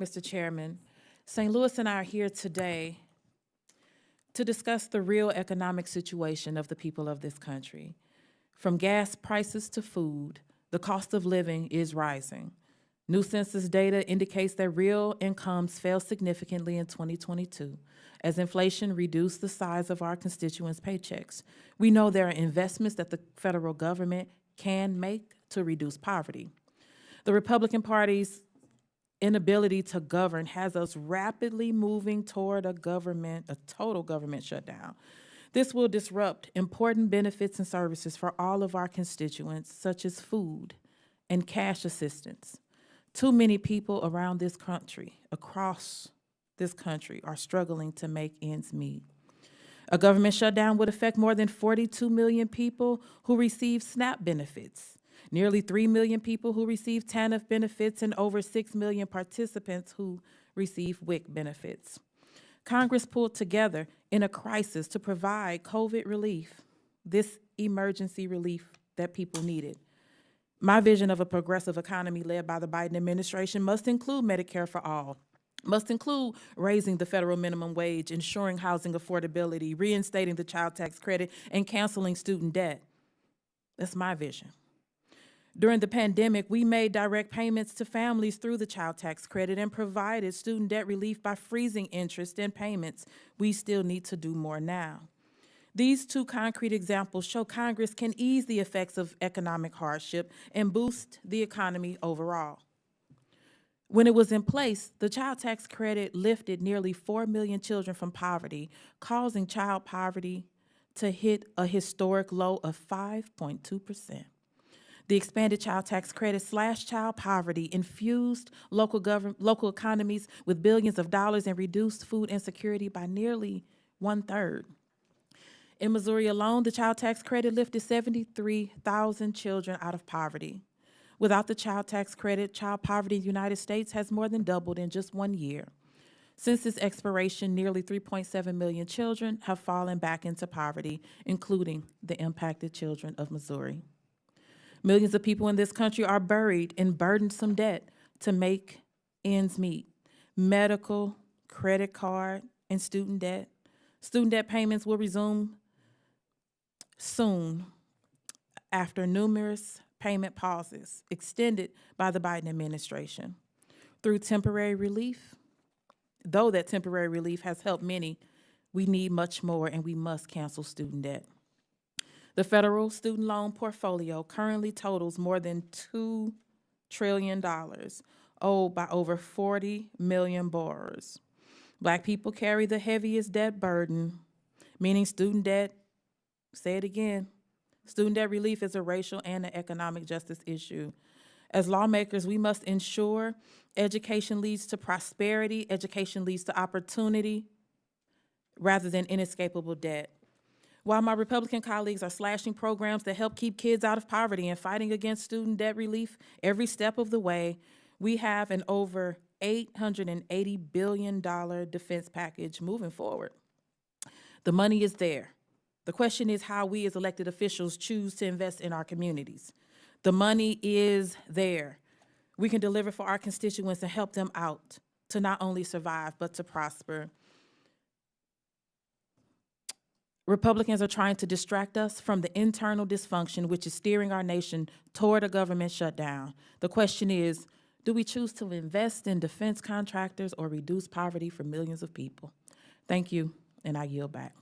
Mr. Chairman. St. Louis and I are here today to discuss the real economic situation of the people of this country. From gas prices to food, the cost of living is rising. New census data indicates that real incomes fell significantly in 2022 as inflation reduced the size of our constituents' paychecks. We know there are investments that the federal government can make to reduce poverty. The Republican Party's inability to govern has us rapidly moving toward a total government shutdown. This will disrupt important benefits and services for all of our constituents, such as food and cash assistance. Too many people around this country, across this country, are struggling to make ends meet. A government shutdown would affect more than 42 million people who receive SNAP benefits, nearly 3 million people who receive TANF benefits, and over 6 million participants who receive WIC benefits. Congress pulled together in a crisis to provide COVID relief, this emergency relief that people needed. My vision of a progressive economy led by the Biden administration must include Medicare for all, must include raising the federal minimum wage, ensuring housing affordability, reinstating the child tax credit, and canceling student debt. That's my vision. During the pandemic, we made direct payments to families through the child tax credit and provided student debt relief by freezing interest and payments. We still need to do more now. These two concrete examples show Congress can ease the effects of economic hardship and boost the economy overall. When it was in place, the child tax credit lifted nearly 4 million children from poverty, causing child poverty to hit a historic low of 5.2%. The expanded child tax credit slashed child poverty, infused local economies with billions of dollars, and reduced food insecurity by nearly 1/3. In Missouri alone, the child tax credit lifted 73,000 children out of poverty. Without the child tax credit, child poverty in the United States has more than doubled in just 1 year. Since its expiration, nearly 3.7 million children have fallen back into poverty, including the impacted children of Missouri. Millions of people in this country are buried in burdensome debt to make ends meet. Medical, credit card, and student debt. Student debt payments will resume soon after numerous payment pauses extended by the Biden administration. Through temporary relief, though that temporary relief has helped many, we need much more, and we must cancel student debt. The federal student loan portfolio currently totals more than $2 trillion, owed by over 40 million borrowers. Black people carry the heaviest debt burden, meaning student debt, say it again, student debt relief is a racial and an economic justice issue. As lawmakers, we must ensure education leads to prosperity, education leads to opportunity, rather than inescapable debt. While my Republican colleagues are slashing programs that help keep kids out of poverty and fighting against student debt relief every step of the way, we have an over $880 billion defense package moving forward. The money is there. The question is how we as elected officials choose to invest in our communities. The money is there. We can deliver for our constituents and help them out to not only survive, but to prosper. Republicans are trying to distract us from the internal dysfunction which is steering our nation toward a government shutdown. The question is, do we choose to invest in defense contractors or reduce poverty for millions of people? Thank you, and I yield back.